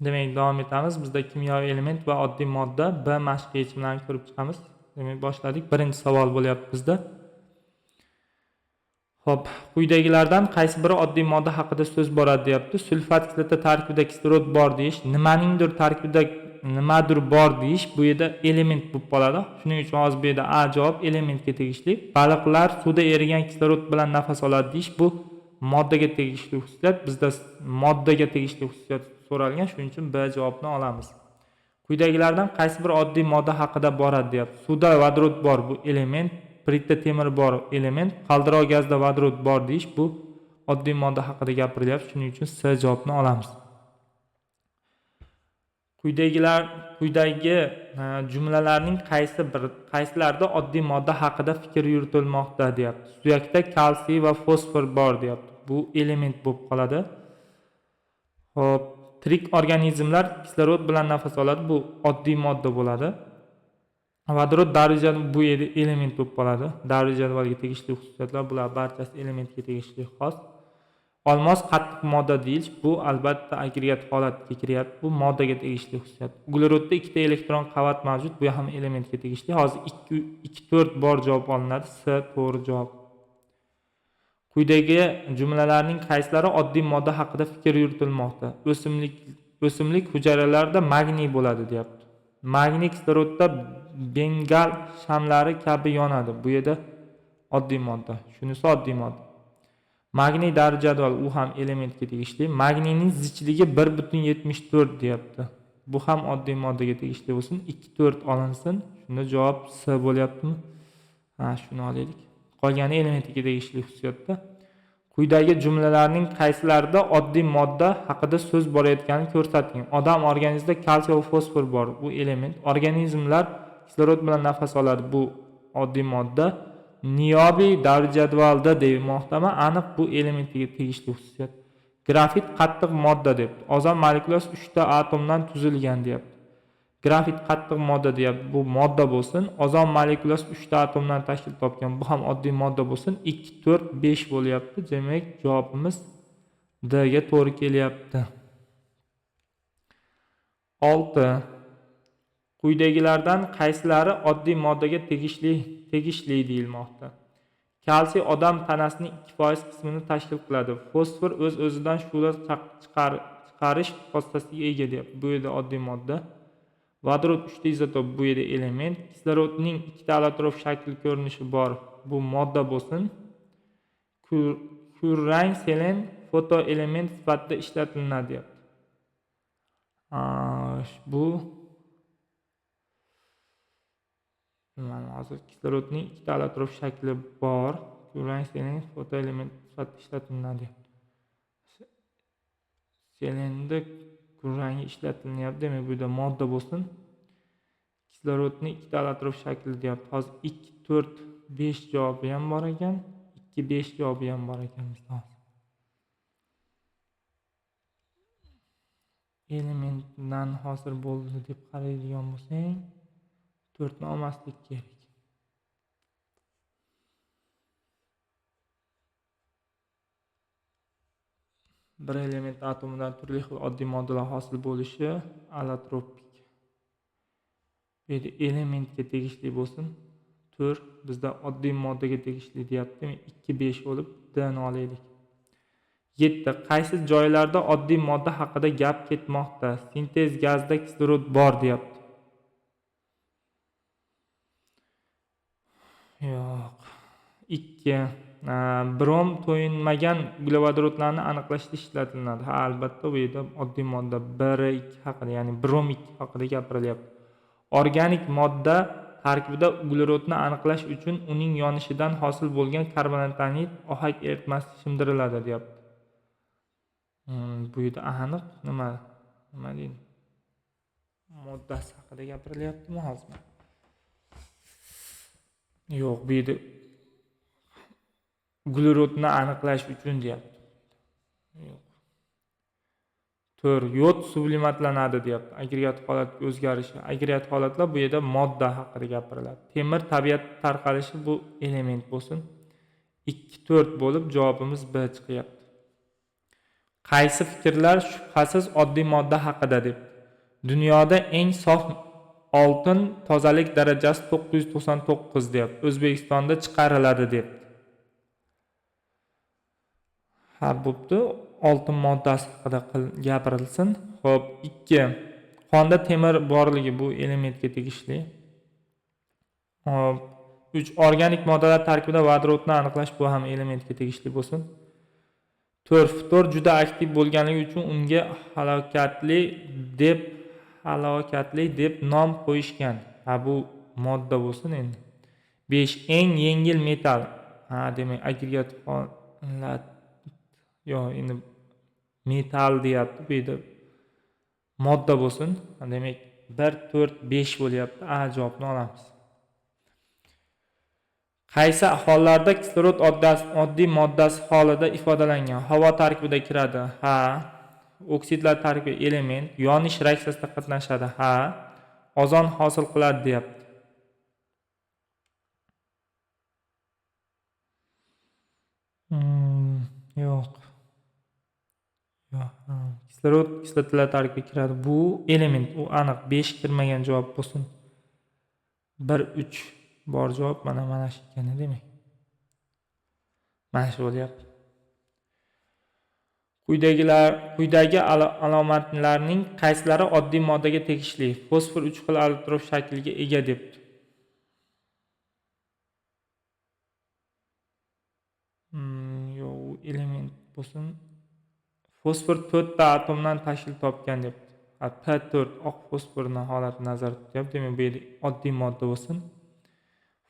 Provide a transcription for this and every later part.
Demak, davom etamiz. Bizda kimyoviy element va oddiy modda B mashq yechimlarini ko'rib chiqamiz. Demak, boshladik. Birinchi savol bo'lyapti bizda. Xo'p, quyidagilardan qaysi biri oddiy modda haqida so'z boradi deyapti. Sulfat kislota tarkibida kislorod bor deyish, nimaningdir tarkibida nimadir bor deyish bu yerda element bo'lib qoladi. Shuning uchun hozir bu yerda A javob elementga tegishli. Baliqlar suvda erigan kislorod bilan nafas oladi deyish bu moddaga tegishli xususiyat. Bizda moddaga tegishli xususiyat so'ralgan, shuning uchun B javobni olamiz. Quyidagilardan qaysi bir oddiy modda haqida boradi deyapti. Suvda vodorod bor, bu element. Piritda temir bor, element. Qaldiroq gazda vodorod bor deyish bu oddiy modda haqida gapirilyapti, shuning uchun C javobni olamiz. Quyidagi jumlalarning qaysilarida oddiy modda haqida fikr yuritilmoqda deyapti. Suyakda kalsiy va fosfor bor deyapti. Bu element bo'lib qoladi. Xo'p, tirik organizmlar kislorod bilan nafas oladi. Bu oddiy modda bo'ladi. Vodorod darajada bu yerda element bo'lib qoladi. Davriy jadvalga tegishli xususiyatlar bular barchasi elementga tegishli xos. Olmos qattiq modda deyish bu albatta agregat holatga kiryapti. Bu moddaga tegishli xususiyat. Uglerodda ikkita elektron qavat mavjud, bu ham elementga tegishli. Hozir 2-4 bor javob olinadi. C to'g'ri javob. Quyidagi jumlalarning qaysilari oddiy modda haqida fikr yuritilmoqda? O'simlik hujayralarida magniy bo'ladi deyapti. Magniy kislorodda bengal shamlari kabi yonadi. Bu yerda oddiy modda. Shunisi oddiy modda. Magniy davriy jadval u ham elementga tegishli. Magniyning zichligi 1,74 deyapti. Bu ham oddiy moddaga tegishli bo'lsin. 2-4 olinsin. Shunda javob C bo'lyaptimi? Shuni olaylik. Qolgani elementga tegishli xususiyatda. Quyidagi jumlalarning qaysilarida oddiy modda haqida so'z borayotganini ko'rsating. Odam organizmida kalsiy va fosfor bor. Bu element. Organizmlar kislorod bilan nafas oladi. Bu oddiy modda. Niyobiy davriy jadvalda demoqdaman. Aniq bu elementga tegishli xususiyat. Grafit qattiq modda debdi. Ozon molekulasi 3 ta atomdan tuzilgan deyapti. Grafit qattiq modda deyapti. Bu modda bo'lsin. Ozon molekulasi 3 ta atomdan tashkil topgan. Bu ham oddiy modda bo'lsin. 2, 4, 5 bo'lyapti. Demak, javobimiz D ga to'g'ri kelyapti. 6. Quyidagilardan qaysilari oddiy moddaga tegishli deyilmoqda? Kalsiy odam tanasining 2% qismini tashkil qiladi. Fosfor o'z-o'zidan shular chiqarish xossasiga ega deyapti. Bu yerda oddiy modda. Vodorod 3 ta izotop, bu yerda element. Kislorodning 2 ta allotrof shakl ko'rinishi bor. Bu modda bo'lsin. Kurrang selen fotoelement sifatida ishlatiladi deyapti. Bu hozir kislorodning 2 ta allotrof shakli bor. Kurrang selen fotoelement sifatida ishlatiladi. Selenda kurrangi ishlatilyapti. Demak, bu yerda modda bo'lsin. Kislorodning 2 ta allotrof shakli deyapti. Hozir 2, 4, 5 javobi ham bor ekan. 2, 5 javobi ham bor ekan bizda. Elementdan hosil bo'ldi deb qaraydigan bo'lsang, 4 ni olmaslik kerak. Bir element atomidan turli xil oddiy moddalar hosil bo'lishi allotropik. Bu yerda elementga tegishli bo'lsin. 4 bizda oddiy moddaga tegishli deyapti. 2, 5 bo'lib D-ni olaylik. 7. Qaysi joylarda oddiy modda haqida gap ketmoqda? Sintez gazida kislorod bor deyapti. Yo'q. 2. Brom to'yinmagan uglevodorodlarni aniqlashda ishlatiladi. Albatta bu yerda oddiy modda 1, 2 haqida, ya'ni brom 2 haqida gapirilyapti. Organik modda tarkibida uglerodni aniqlash uchun uning yonishidan hosil bo'lgan karbonatlanit ohak eritmasi shimdiriladi deyapti. Bu yerda aniq nima deydi? Moddasi haqida gapirilyaptimi hozir? Yo'q, bu yerda uglerodni aniqlash uchun deyapti. Yo'q. 4. Yod sublimatlanadi deyapti. Agregat holatga o'zgarishi. Agregat holatlar bu yerda modda haqida gapiriladi. Temir tabiatda tarqalishi bu element bo'lsin. 2, 4 bo'lib javobimiz B chiqyapti. Qaysi fikrlar shubhasiz oddiy modda haqida deb. Dunyoda eng sof oltin tozalik darajasi 999 deb. O'zbekistonda chiqariladi deb. Ha, bo'pti. Oltin moddasi haqida gapirilsin. Xo'p, 2. Qonda temir borligi bu elementga tegishli. Hop, 3. Organik moddalar tarkibida vodorodni aniqlash bu ham elementga tegishli bo'lsin. 4. Ftor juda aktiv bo'lganligi uchun unga halokatli deb nom qo'yishgan. Ha, bu modda bo'lsin endi. 5. Eng yengil metal. Ha, demak agregat holat endi metal deyapti bu yerda. Modda bo'lsin. Demak 1, 4, 5 bo'lyapti. A javobni olamiz. Qaysi hollarda kislorod oddiy moddasi holida ifodalangan? Havo tarkibida kiradi. Ha. Oksidlar tarkibi element, yonish reaksiyasida qatnashadi. Ha. Ozon hosil qiladi deyapti. Yo'q. Kislorod kislotalar tarkibiga kiradi. Bu element, u aniq. 5 kirmagan javob bo'lsin. 1, 3 bor javob mana shu ekan demak. Mana shu bo'lyapti. Quyidagi alomatlarning qaysilari oddiy moddaga tegishli? Fosfor 3 xil allotrof shakliga ega debdi. Yo'q, element bo'lsin. Fosfor 4 ta atomdan tashkil topgan debdi. P4 oq fosforning holatini nazarda tutyapti. Demak, bu yerda oddiy modda bo'lsin.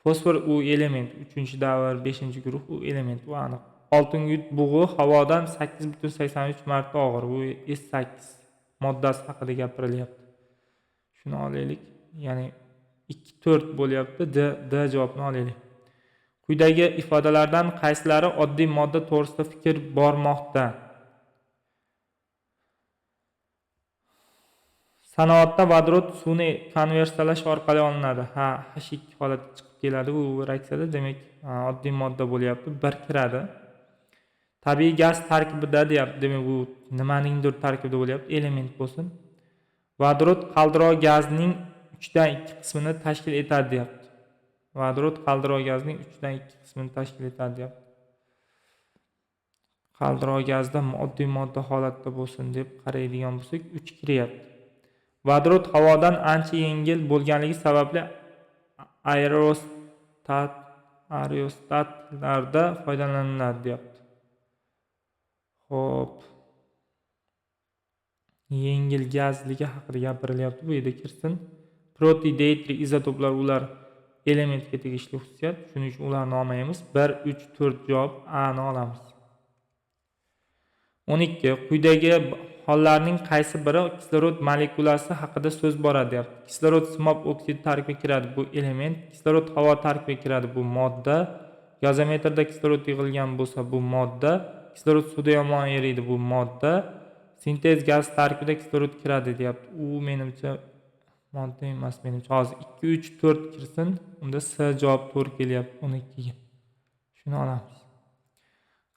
Fosfor u element, 3-davr, 5-guruh u element, u aniq. Oltingut bug'i havodan 8,83 marta og'ir. Bu S8 moddasi haqida gapirilyapti. Shuni olaylik. Ya'ni 2, 4 bo'lyapti. D javobni olaylik. Quyidagi ifodalardan qaysilari oddiy modda to'g'risida fikr bormoqda? Sanoatda vodorod suvni konversiyalash orqali olinadi. Ha, H2 holati chiqib keladi bu reaksiyada. Demak, oddiy modda bo'lyapti. 1 kiradi. Tabiiy gaz tarkibida deyapti. Demak, bu nimaningdir tarkibida bo'lyapti. Element bo'lsin. Vodorod qaldiroq gazning 3dan 2 qismini tashkil etadi deyapti. Vodorod qaldiroq gazning 3dan 2 qismini tashkil etadi deyapti. Qaldiroq gazda oddiy modda holatda bo'lsin deb qaraydigan bo'lsak, 3 kiryapti. Vodorod havodan ancha yengil bo'lganligi sababli aerostatlarda foydalaniladi deyapti. Xo'p. Yengil gazligi haqida gapirilyapti. Bu yerda kirsin. Protiy, deuteriy izotoplar ular elementga tegishli xususiyat. Shuning uchun ularni olmaymiz. 1, 3, 4 javob A ni olamiz. 12. Quyidagi hollarning qaysi biri kislorod molekulasi haqida so'z boradi deyapti. Kislorod simab oksid tarkibiga kiradi, bu element. Kislorod havo tarkibiga kiradi, bu modda. Gazometrda kislorod yig'ilgan bo'lsa, bu modda. Kislorod suvda yomon eriydi, bu modda. Sintez gaz tarkibida kislorod kiradi deyapti. U menimcha modda emas menimcha. Hozir 2, 3, 4 kirsin. Unda S javob to'g'ri kelyapti 12 ga. Shuni olamiz.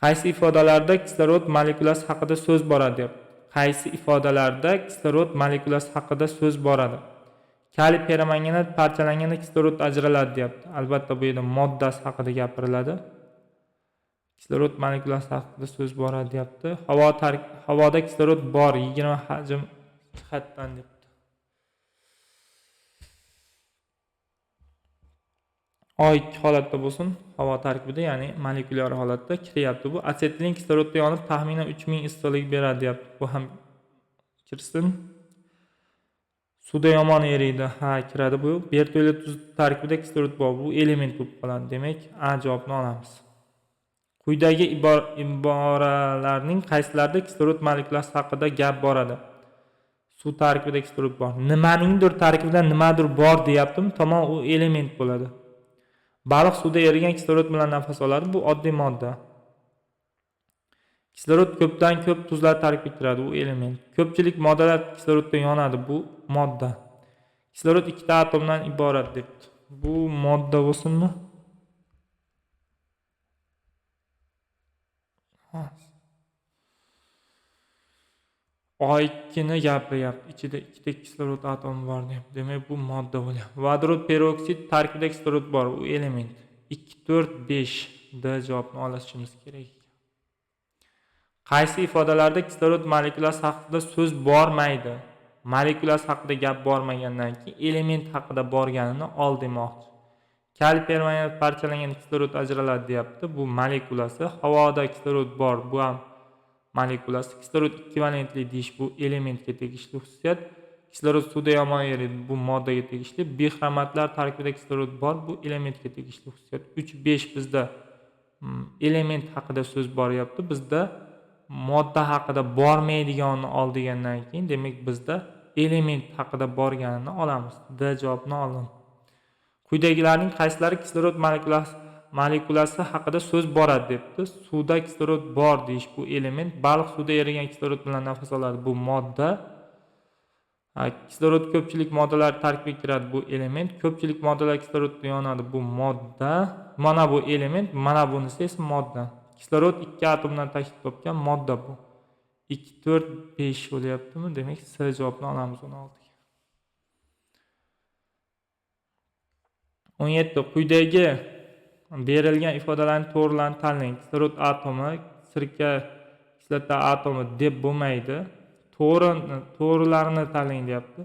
Qaysi ifodalarda kislorod molekulasi haqida so'z boradi deyapti. Qaysi ifodalarda kislorod molekulasi haqida so'z boradi? Kaliy permanganat parchalanganda kislorod ajraladi deyapti. Albatta bu yerda moddasi haqida gapiriladi. Kislorod molekulasi haqida so'z boradi deyapti. Havoda kislorod bor 20 hajm jihatdan deyapti. O2 holatda bo'lsin, havo tarkibida, ya'ni molekulyar holatda kiryapti. Bu asetilin kislorodda yonib taxminan 3000 issiqlik beradi deyapti. Bu ham kirsin. Suvda yomon eriydi. Ha, kiradi bu. Berto'li tuz tarkibida kislorod bor. Bu element bo'lib qoladi. Demak, A javobni olamiz. Quyidagi iboralarning qaysilarida kislorod molekulasi haqida gap boradi? Suv tarkibida kislorod bor. Nimaningdir tarkibida nimadir bor deyaptim, tamom u element bo'ladi. Baliq suvda erigan kislorod bilan nafas oladi, bu oddiy modda. Kislorod ko'pdan ko'p tuzlar tarkibiga kiradi, bu element. Ko'pchilik moddalar kislorodda yonadi, bu modda. Kislorod 2 ta atomdan iborat debdi. Bu modda bo'lsinmi? O2ni gapiryapti. Ichida ikkita kislorod atomi bor deb. Demak, bu modda bo'lyapti. Vodorod peroksid tarkibida kislorod bor, u element. 2, 4, 5 D javobni olishimiz kerak. Qaysi ifodalarda kislorod molekulasi haqida so'z bormaydi? Molekulasi haqida gap bormagandan keyin element haqida borganini ol demoqchi. Kaliy permanent parchalangan kislorod ajraladi deyapti. Bu molekulasi. Havoda kislorod bor, bu ham molekulasi. Kislorod ekvivalentli deyish bu elementga tegishli xususiyat. Kislorod suvda yomon eriydi, bu moddaga tegishli. Bixromatlar tarkibida kislorod bor, bu elementga tegishli xususiyat. 3, 5 bizda element haqida so'z boryapti. Bizda modda haqida bormaydiganini ol degandan keyin, demak bizda element haqida borganini olamiz. D javobni oldim. Quyidagilarning qaysilari kislorod molekulasi haqida so'z boradi debdi. Suvda kislorod bor deyish bu element. Baliq suvda erigan kislorod bilan nafas oladi, bu modda. Kislorod ko'pchilik moddalar tarkibiga kiradi, bu element. Ko'pchilik moddalar kislorodda yonadi, bu modda. Mana bu element, mana bunisi esa modda. Kislorod 2 atomdan tashkil topgan modda bu. 2, 4, 5 bo'lyaptimi? Demak, C javobni olamiz 16 ga. 17. Quyidagi berilgan ifodalarning to'g'rilarini tanlang. Kislorod atomi, sirka kislota atomi deb bo'lmaydi. To'g'rilarini tanlang deyapti.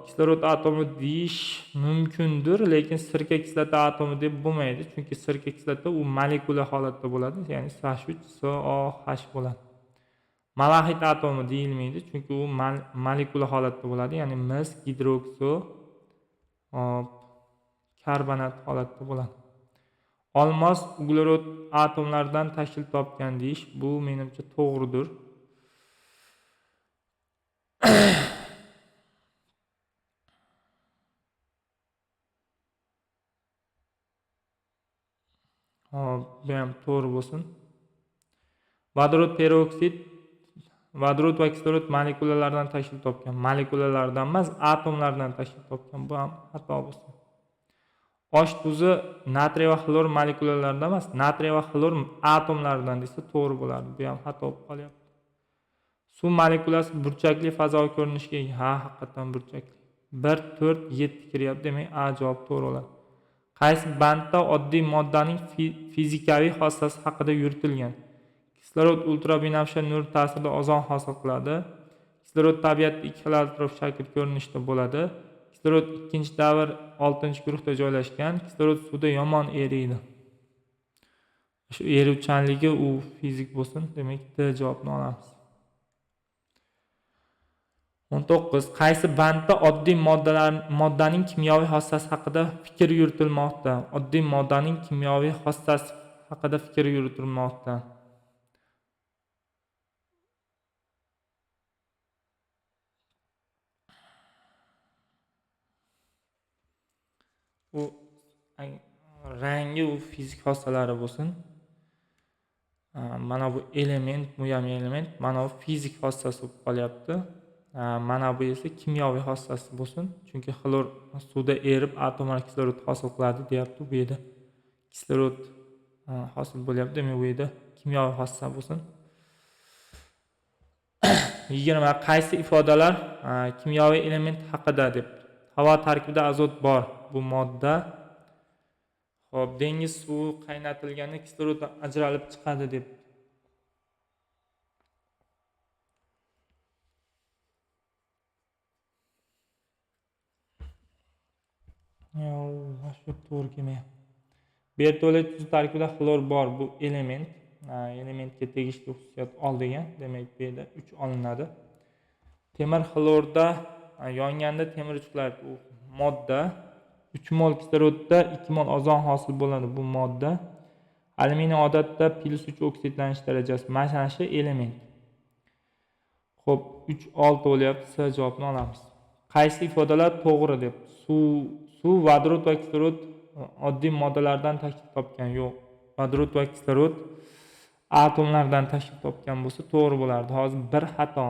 Kislorod atomi deyish mumkindir, lekin sirka kislota atomi deb bo'lmaydi, chunki sirka kislota u molekula holatda bo'ladi, ya'ni SH3SOH bo'ladi. Malahit atomi deyilmaydi, chunki u molekula holatda bo'ladi, ya'ni mis, gidrokso karbonat holatda bo'ladi. Olmos uglerod atomlaridan tashkil topgan deyish bu menimcha to'g'ridir. Bu ham to'g'ri bo'lsin. Vodorod peroksid vodorod va kislorod molekulalaridan tashkil topgan. Molekulalardan emas, atomlardan tashkil topgan. Bu ham xato bo'lsin. Osh tuzi natriy va xlor molekulalaridan emas, natriy va xlor atomlaridan desa to'g'ri bo'lardi. Bu ham xato bo'lib qolyapti. Suv molekulasi burchakli fazoviy ko'rinishga ega. Ha, haqiqatan burchakli. 1, 4, 7 kiryapti, demak A javob to'g'ri bo'ladi. Qaysi bandda oddiy moddaning fizikaviy xossasi haqida yuritilgan? Kislorod ultrabinafsha nur ta'sirida ozon hosil qiladi. Kislorod tabiatda ikki xil atrof shakl ko'rinishda bo'ladi. Kislorod ikkinchi davr 6-guruhda joylashgan. Kislorod suvda yomon eriydi. Shu eruvchanligi u fizik bo'lsin, demak D javobni olamiz. 19. Qaysi bandda oddiy moddaning kimyoviy xossasi haqida fikr yuritilmoqda? Oddiy moddaning kimyoviy xossasi haqida fikr yuritilmoqda. U rangi u fizik xossalari bo'lsin. Mana bu element, bu ham element, mana bu fizik xossasi bo'lib qolyapti. Mana bu esa kimyoviy xossasi bo'lsin, chunki xlor suvda erib atomlar kislorod hosil qiladi deyapti. Bu yerda kislorod hosil bo'lyapti, demak bu yerda kimyoviy xossa bo'lsin. 20. Qaysi ifodalar kimyoviy element haqida deb. Havo tarkibida azot bor, bu modda. Xo'p, dengiz suvi qaynatilganda kislorod ajralib chiqadi deb. Shu to'g'ri kelmayapti. Bertollet tuzi tarkibida xlor bor, bu element. Elementga tegishli xususiyat ol degan, demak bu yerda 3 olinadi. Temir xlorda yonganda temir chiqadi, u modda. 3 mol kislorodda 2 mol ozon hosil bo'ladi, bu modda. Alyuminiy odatda +3 oksidlanish darajasi, mana shu element. Xo'p, 3, 6 bo'lyapti, C javobni olamiz. Qaysi ifodalar to'g'ri deb. Suv, vodorod va kislorod oddiy moddalardan tashkil topgan. Yo'q, vodorod va kislorod atomlardan tashkil topgan bo'lsa to'g'ri bo'lardi. Hozir bir xato.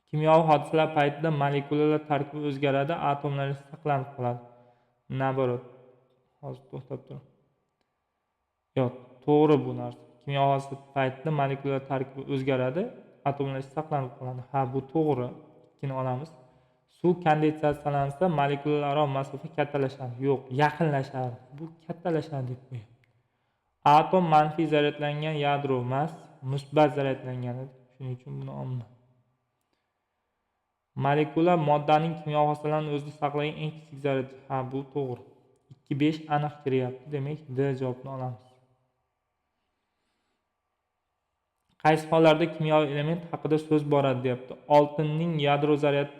Kimyoviy hodisalar paytida molekulalar tarkibi o'zgaradi, atomlar esa saqlanib qoladi. Naborot. Hozir to'xtab turing. Yo'q, to'g'ri bu narsa. Kimyoviy hodisa paytida molekulalar tarkibi o'zgaradi, atomlashish saqlanib qoladi. Ha, bu to'g'ri. Ikkini olamiz. Suv kondensatsiyalansa molekulalararo masofa kattalashadi. Yo'q, yaqinlashadi. Bu kattalashadi deb qo'yadi. Atom manfiy zaryadlangan yadro emas, musbat zaryadlangan. Shuning uchun buni olma. Molekula moddaning kimyo xossalarini o'zida saqlagan eng kichik zarracha. Ha, bu to'g'ri. 2-5 aniq kiryapti. Demak, D javobini olamiz. Qaysi hollarda kimyoviy element haqida so'z boradi deyapti. Oltinning yadro zaryadi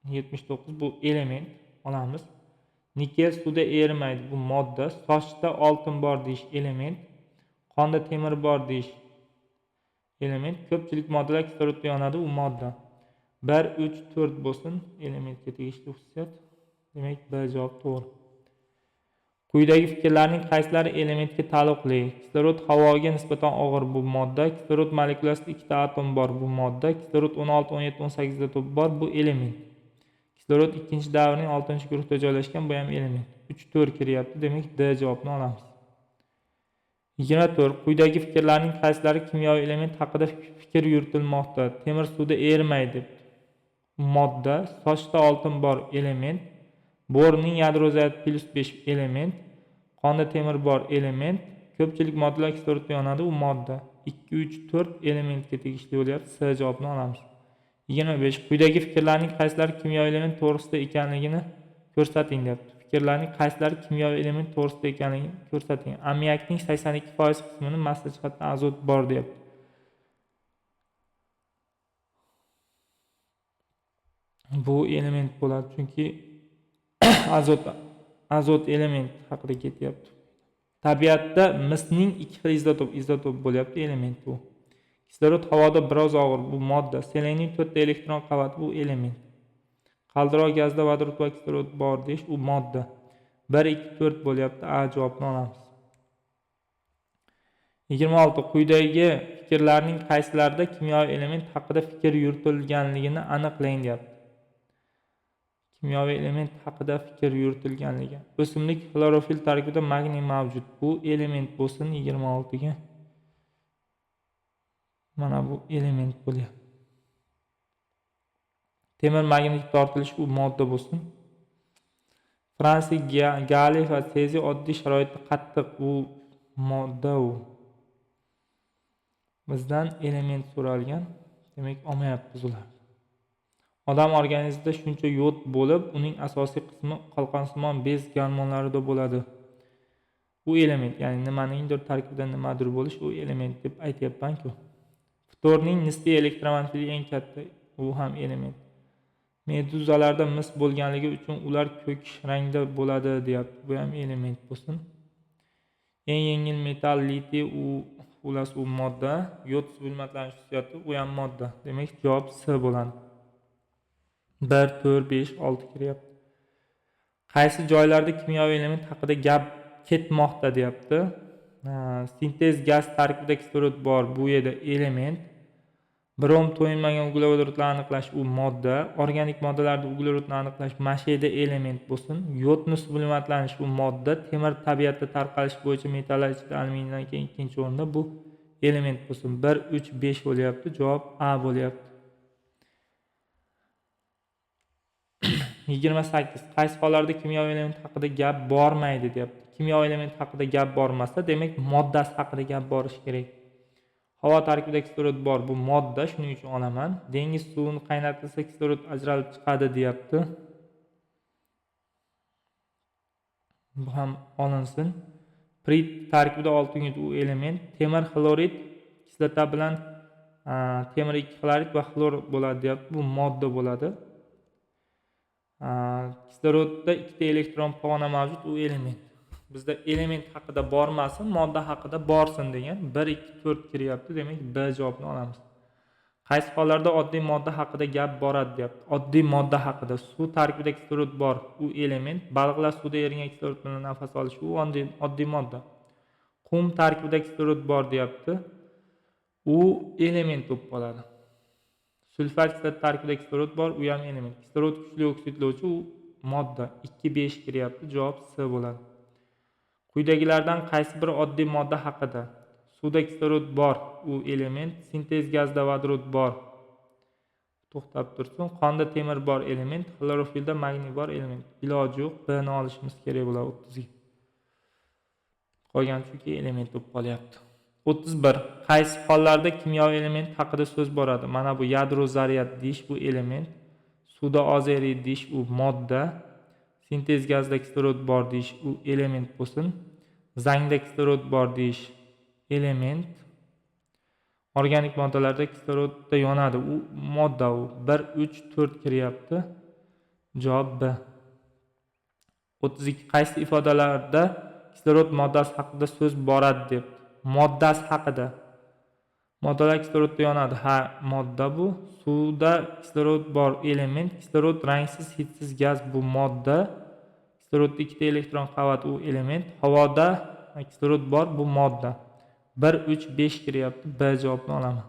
+79 bu element olamiz. Nikel suvda erimaydi, bu modda. Sochda oltin bor deyish element. Qonda temir bor deyish element. Ko'pchilik moddalar kislorodda yonadi, u modda. 1, 3, 4 bo'lsin, elementga tegishli xususiyat. Demak, B javob to'g'ri. Quyidagi fikrlarning qaysilari elementga taalluqli? Kislorod havoga nisbatan og'ir, bu modda. Kislorod molekulasida 2 ta atom bor, bu modda. Kislorod 16, 17, 18 ta to'p bor, bu element. Kislorod ikkinchi davrning 6-guruhda joylashgan, bu ham element. 3, 4 kiryapti, demak D javobini olamiz. 24. Quyidagi fikrlarning qaysilari kimyoviy element haqida fikr yuritilmoqda? Temir suvda erimaydi, modda. Sochda oltin bor, element. Borning yadro zaryadi +5 element. Qonda temir bor, element. Ko'pchilik moddalar kislorodda yonadi, u modda. 2, 3, 4 elementga tegishli bo'lyapti. S javobini olamiz. 25. Quyidagi fikrlarning qaysilari kimyoviy element to'g'risida ekanligini ko'rsating deyapti. Fikrlarning qaysilari kimyoviy element to'g'risida ekanligini ko'rsating. Ammoniakning 82% qismini massa jihatdan azot bor deyapti. Bu element bo'ladi, chunki azot element haqida ketyapti. Tabiatda misning 2 xil izotop bo'lyapti, element bu. Kislorod havoda biroz og'ir, bu modda. Seleniy 4 ta elektron qavati, bu element. Qaldiroq gazda vodorod va kislorod bor deyish, u modda. 1, 2, 4 bo'lyapti, A javobini olamiz. 26. Quyidagi fikrlarning qaysilarida kimyoviy element haqida fikr yuritilganligini aniqlang deyapti. Kimyoviy element haqida fikr yuritilganligi. O'simlik xlorofil tarkibida magniy mavjud. Bu element bo'lsin 26 ga. Mana bu element bo'lyapti. Temir magnetik tortilish, u modda bo'lsin. Fransiy galliy va seziy oddiy sharoitda qattiq, u modda u. Bizdan element so'ralgan. Demak, olmayapmiz ular. Odam organizmida shuncha yod bo'lib, uning asosiy qismi qalqonsimon bez gormonlarida bo'ladi. Bu element, ya'ni nimaningdir tarkibida nimadir bo'lish, u element deb aytayapman-ku. Ftorning nisbiy elektromanfiyligi eng katta, u ham element. Meduzalarda mis bo'lganligi uchun ular ko'k rangda bo'ladi deyapti. Bu ham element bo'lsin. Eng yengil metall litiy, u modda. Yod sublimatiylanish xususiyati, u ham modda. Demak, javob C bo'ladi. 1, 4, 5, 6 kiryapti. Qaysi joylarda kimyoviy element haqida gap ketmoqda deyapti. Sintez gaz tarkibida kislorod bor, bu yerda element. Brom to'yinmagan uglevodorodlarni aniqlash, u modda. Organik moddalarda uglevorodni aniqlash masheda element bo'lsin. Yodni sublimatlanish, u modda. Temir tabiatda tarqalish bo'yicha metallar ichida alyuminiydan keyin ikkinchi o'rinda, bu element bo'lsin. 1, 3, 5 bo'lyapti. Javob A bo'lyapti. 28. Qaysi hollarda kimyoviy element haqida gap bormaydi deyapti. Kimyoviy element haqida gap bormasa, demak moddasi haqida gap borishi kerak. Havo tarkibida kislorod bor, bu modda, shuning uchun olaman. Dengiz suvini qaynatilsa kislorod ajralib chiqadi deyapti. Bu ham olinsin. Prit tarkibida oltin yod, u element. Temir xlorid kislota bilan temir 2 xlorid va xlor bo'ladi deyapti. Bu modda bo'ladi. Kislorodda 2 ta elektron pog'ona mavjud, u element. Bizda element haqida bormasin, modda haqida borsin degan. 1, 2, 4 kiryapti, demak B javobini olamiz. Qaysi hollarda oddiy modda haqida gap boradi deyapti. Oddiy modda haqida suv tarkibida kislorod bor, u element. Baliqlar suvda erigan kislorod bilan nafas olish, u oddiy modda. Qum tarkibida kislorod bor deyapti. U element bo'lib qoladi. Sulfat kislorod tarkibida kislorod bor, u ham element. Kislorod kuchli oksidlovchi, u modda. 2, 5 kiryapti, javob C bo'ladi. Quyidagilardan qaysi bir oddiy modda haqida suvda kislorod bor, u element. Sintez gazda vodorod bor. To'xtab tursin. Qonda temir bor element, xlorofilda magniy bor element. Iloji yo'q, B ni olishimiz kerak bo'ladi 30 ga. Qolgan chunki element bo'lib qolyapti. 31. Qaysi hollarda kimyoviy element haqida so'z boradi? Mana bu yadro zaryad deyish bu element, suvda oz eriydi deyish u modda, sintez gazda kislorod bor deyish u element bo'lsin, zangda kislorod bor deyish element, organik moddalarda kislorodda yonadi u modda, u 1 3 4 kiryapti. Javob B. 32. Qaysi ifodalarda kislorod moddasi haqida so'z boradi deb. Moddasi haqida. Moddalar kislorodda yonadi. Ha, modda bu. Suvda kislorod bor element. Kislorod rangsiz, hidsiz gaz bu modda. Kislorodda 2 elektron qavat u element. Havoda kislorod bor bu modda. 1 3 5 kiryapti. B javobini olaman.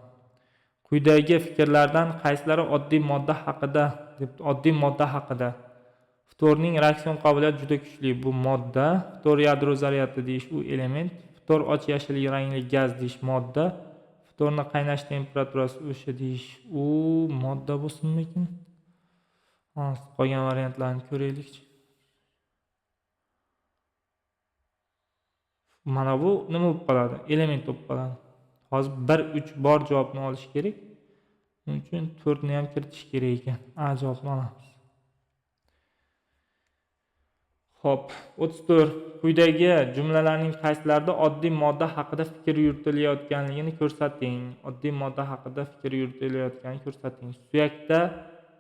Quyidagi fikrlardan qaysilari oddiy modda haqida deb. Oddiy modda haqida. Ftorning reaksion qobiliyati juda kuchli bu modda. Ftor yadro zaryadi deyish u element. Ftor och yashil rangli gaz deyish modda. Ftorni qaynash temperaturasi o'sha deyish u modda bo'lsinmikin? Qolgan variantlarni ko'raylik. Mana bu nima bo'lib qoladi? Element bo'lib qoladi. Hozir 1 3 bor javobni olish kerak. Shuning uchun 4 ni ham kiritish kerak ekan. A javobni olamiz. Xo'p, 34. Quyidagi jumlalarning qaysilarida oddiy modda haqida fikr yuritilayotganligini ko'rsating. Oddiy modda haqida fikr yuritilayotganini ko'rsating. Suyakda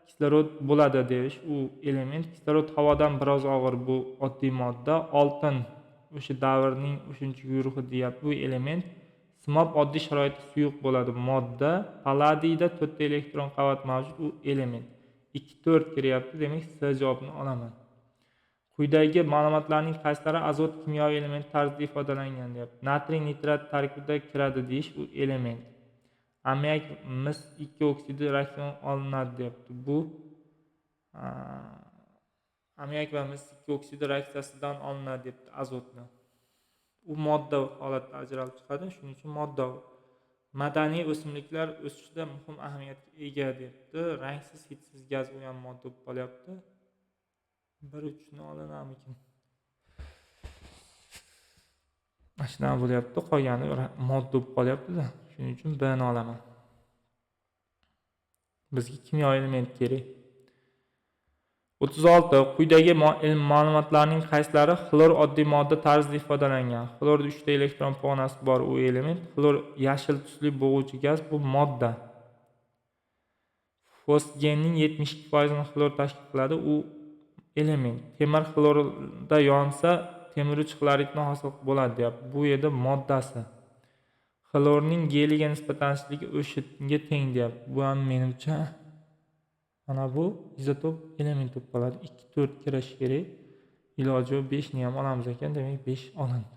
kislorod bo'ladi deyish u element. Kislorod havodan biroz og'ir bu oddiy modda. Oltin o'sha davrning 3-guruhi deyapti bu element. Simob oddiy sharoitda suyuq bo'ladi modda. Palladiyda 4 elektron qavat mavjud u element. 2 4 kiryapti, demak C javobini olaman. Quyidagi ma'lumotlarning qaysilari azot kimyoviy element tarzida ifodalangan deyapti. Natriy nitrat tarkibida kiradi deyish u element. Ammiak mis 2 oksidi reaksiyon olinadi deyapti. Bu ammiak va mis 2 oksidi reaksiyasidan olinadi deyapti azotni. U modda holatda ajralib chiqadi, shuning uchun modda. Madaniy o'simliklar o'sishida muhim ahamiyatga ega deyapti. Rangsiz, hidsiz gaz u ham modda bo'lib qolyapti. 1 3 ni olinamikin? Mashina bo'lyapti, qolgani modda bo'lib qolyapti-da. Shuning uchun B ni olaman. Bizga kimyoviy element kerak. 36. Quyidagi ma'lumotlarning qaysilari xlor oddiy modda tarzida ifodalangan? Xlorda 3 ta elektron pog'onasi bor u element. Xlor yashil tusli bo'g'uvchi gaz bu modda. Fosgenning 72% ni xlor tashkil qiladi u element. Temir xlorda yonsa temirchi xloridni hosil bo'ladi deyapti. Bu yerda moddasi. Xlorning geliga nisbatlanishi o'shaga teng deyapti. Bu ham menimcha mana bu izotop element bo'lib qoladi. 2 4 kirish kerak. Iloji yo'q 5 ni ham olamiz ekan, demak 5 olindi.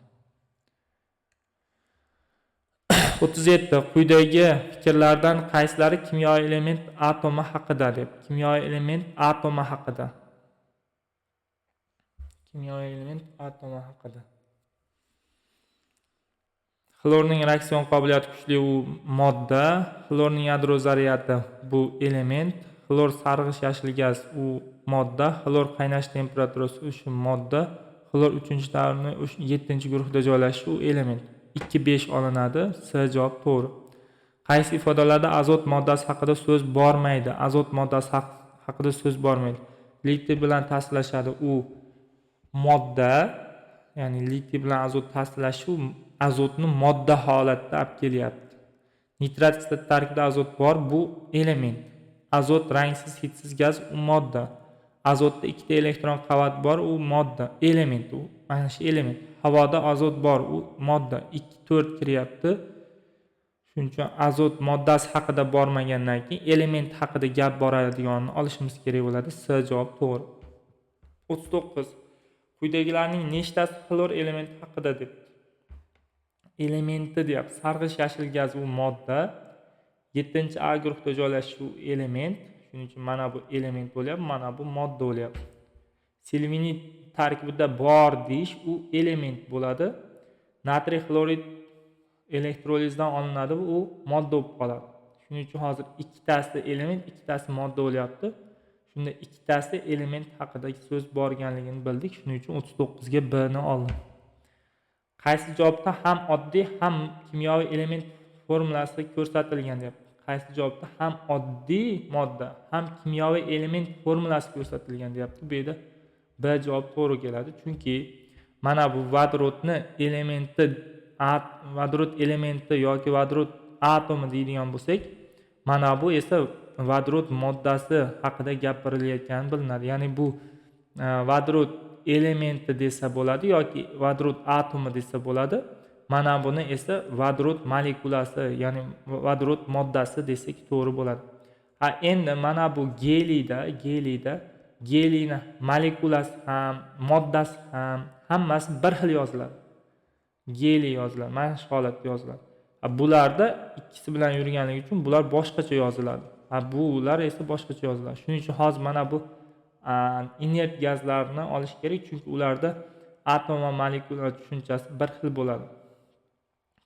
37. Quyidagi fikrlardan qaysilari kimyoviy element atomi haqida deb. Kimyoviy element atomi haqida. Kimyoviy element atomi haqida. Xlorning reaksion qobiliyati kuchli u modda, xlorning yadro zaryadi bu element, xlor sarg'ish yashil gaz u modda, xlor qaynash temperaturasi o'sha modda, xlor 3-davrning 7-guruhida joylashishi u element. 2 5 olinadi. C javob to'g'ri. Qaysi ifodalarda azot moddasi haqida so'z bormaydi? Azot moddasi haqida so'z bormaydi. Litiy bilan ta'sirlashadi u modda, ya'ni litiy bilan azot ta'sirlashuv azotni modda holatda olib kelyapti. Nitrat kislota tarkibida azot bor bu element. Azot rangsiz, hidsiz gaz u modda. Azotda 2 ta elektron qavat bor u modda, element u. Mana shu element. Havoda azot bor u modda. 2 4 kiryapti. Shuning uchun azot moddasi haqida bormagandan keyin element haqida gap boradiganini olishimiz kerak bo'ladi. C javob to'g'ri. 39. Quyidagilarning nechtasi xlor elementi haqida deb. Elementi deyapti. Sarg'ish yashil gaz u modda. 7-A guruhda joylashuvchi element. Shuning uchun mana bu element bo'lyapti, mana bu modda bo'lyapti. Seleniy tarkibida bor deyish u element bo'ladi. Natriy xlorid elektrolizdan olinadi, u modda bo'lib qoladi. Shuning uchun hozir ikkitasi element, ikkitasi modda bo'lyapti. Shunda ikkitasi element haqida so'z borganligini bildik. Shuning uchun 39 ga B ni oldim. Qaysi javobda ham oddiy, ham kimyoviy element formulasi ko'rsatilgan deyapti. Qaysi javobda ham oddiy modda, ham kimyoviy element formulasi ko'rsatilgan deyapti. Bu yerda B javob to'g'ri keladi. Chunki mana bu vodorodni elementi, vodorod elementi yoki vodorod atomi deydigan bo'lsak, mana bu esa vodorod moddasi haqida gapirilayotgani bilinadi. Ya'ni bu vodorod elementi desa bo'ladi yoki vodorod atomi desa bo'ladi. Mana buni esa vodorod molekulasi, ya'ni vodorod moddasi desak to'g'ri bo'ladi. Endi mana bu geliyda geliyni molekulasi ham, moddasi ham hammasi bir xil yoziladi. Geliy yoziladi, mana shu holatda yoziladi. Bularda ikkisi bilan yurganligi uchun bular boshqacha yoziladi. Bular esa boshqacha yoziladi. Shuning uchun hozir mana bu inert gazlarni olish kerak, chunki ularda atom va molekula tushunchasi bir xil bo'ladi.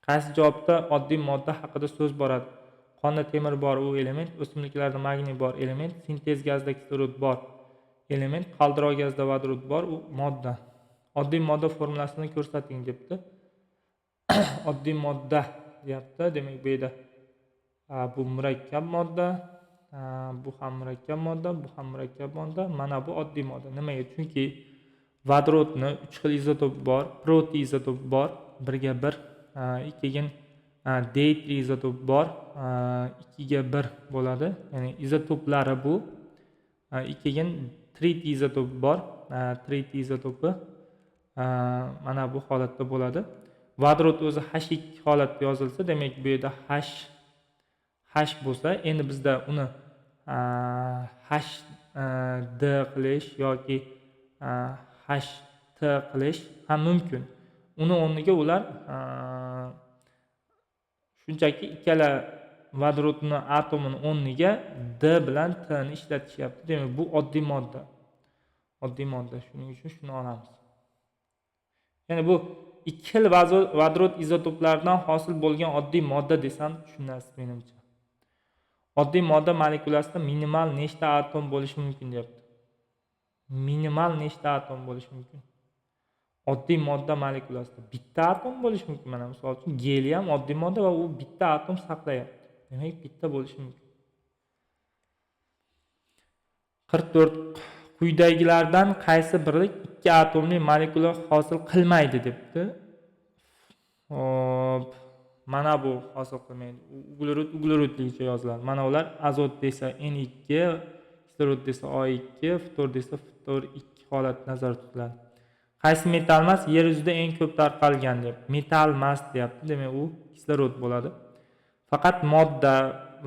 Qaysi javobda oddiy modda haqida so'z boradi? Qonda temir bor, u element. O'simliklarda magniy bor, element. Sintez gazda kislorod bor, element. Qaldiroq gazda vodorod bor, u modda. Oddiy modda formulasini ko'rsating debdi. Oddiy modda deyapti. Demak, bu yerda bu murakkab modda, bu ham murakkab modda, bu ham murakkab modda. Mana bu oddiy modda. Nimaga? Chunki vodorodni 3 xil izotop bor, proti izotop bor, 1 ga 1, ikkigin D3 izotop bor, 2 ga 1 bo'ladi. Ya'ni izotoplari bu. Ikkigin tritiy izotop bor, tritiy izotopi mana bu holatda bo'ladi. Vodorod o'zi H2 holatda yozilsa, demak bu yerda H bo'lsa, endi bizda uni HD qilish yoki HT qilish ham mumkin. Uni o'rniga ular shunchaki ikkala vodorodni atomini o'rniga D bilan T ni ishlatishyapti. Demak, bu oddiy modda. Oddiy modda. Shuning uchun shuni olamiz. Ya'ni bu ikki xil vodorod izotoplaridan hosil bo'lgan oddiy modda desam tushunasiz menimcha. Oddiy modda molekulasida minimal nechta atom bo'lishi mumkin deyapti. Minimal nechta atom bo'lishi mumkin? Oddiy modda molekulasida bitta atom bo'lishi mumkin. Mana misol uchun geliy ham oddiy modda va u bitta atom saqlayapti. Demak, bitta bo'lishi mumkin. 44. Quyidagilardan qaysi biri ikki atomli molekula hosil qilmaydi debdi. Mana bu hosil qilmaydi. Uglerod yoziladi. Mana ular azot desa N2, kislorod desa O2, ftor desa ftor 2 holat nazarda tutiladi. Qaysi metal mas yer yuzida eng ko'p tarqalgan deb. Metal mas deyapti. Demak, u kislorod bo'ladi. Faqat modda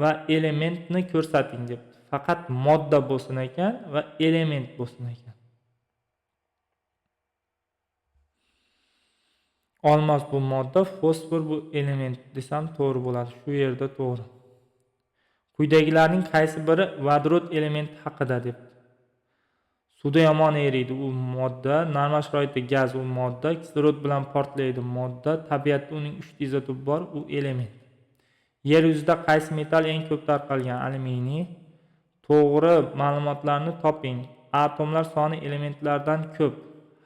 va elementni ko'rsating debdi. Faqat modda bo'lsin ekan va element bo'lsin ekan. Olmos bu modda, fosfor bu element desam to'g'ri bo'ladi. Shu yerda to'g'ri. Quyidagilarning qaysi biri vodorod elementi haqida debdi. Suvda yomon eriydi, u modda. Normal sharoitda gaz, u modda. Kislorod bilan portlaydi, modda. Tabiatda uning 3 ta izotopi bor, u element. Yer yuzida qaysi metal eng ko'p tarqalgan? Alyuminiy. To'g'ri ma'lumotlarni toping. Atomlar soni elementlardan ko'p.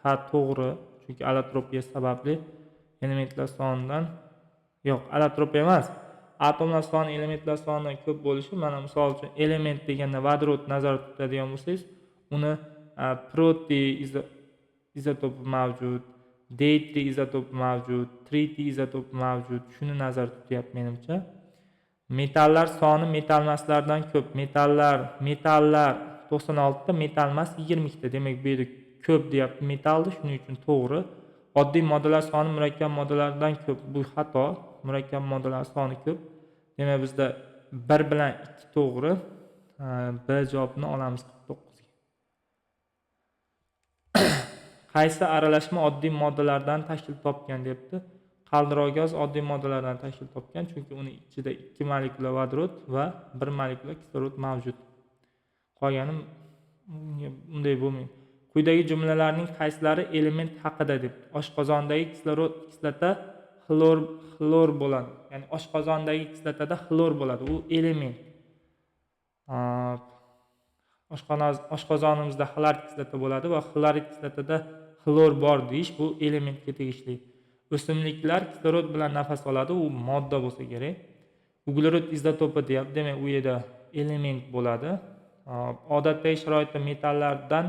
Ha, to'g'ri. Chunki allotropiya sababli elementlar sonidan allotropiya emas. Atomlar soni elementlar sonidan ko'p bo'lishi, mana misol uchun element deganda vodorod nazarda tutadigan bo'lsangiz, uni proti izotopi mavjud, D3 izotopi mavjud, tritiy izotopi mavjud. Shuni nazarda tutyapti menimcha. Metallar soni metal maslardan ko'p. Metallar 96 ta, metal mas 20 ta. Demak, bu yerda ko'p deyapti metalni, shuning uchun to'g'ri. Oddiy moddalar soni murakkab moddalardan ko'p. Bu xato. Murakkab moddalar soni ko'p. Demak, bizda 1 bilan 2 to'g'ri. B javobini olamiz 49 ga. Qaysi aralashma oddiy moddalardan tashkil topgan debdi. Qaldiroq gaz oddiy moddalardan tashkil topgan, chunki uning ichida 2 molekula vodorod va 1 molekula kislorod mavjud. Qolgani bunday bo'lmaydi. Quyidagi jumlalarning qaysilari element haqida deb. Oshqozondagi kislota xlor bo'ladi. Ya'ni oshqozondagi kislotada xlor bo'ladi. U element. Oshqozonimizda xlorid kislota bo'ladi va xlorid kislotada xlor bor deyish bu elementga tegishli. O'simliklar kislorod bilan nafas oladi, u modda bo'lsa kerak. Uglerod izotopi deyapti, demak u yerda element bo'ladi. Odatdagi sharoitda metallardan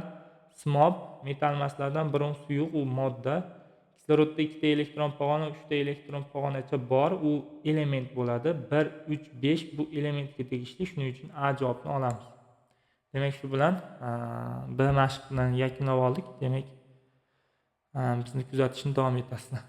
simob, metal massalardan biron suyuq, u modda. Kislorodda 2 ta elektron pog'ona, 3 ta elektron pog'onacha bor, u element bo'ladi. 1, 3, 5 bu elementga tegishli, shuning uchun A javobni olamiz. Demak shu bilan B mashqini yakunlab oldik. Demak bizni kuzatishni davom etasizlar.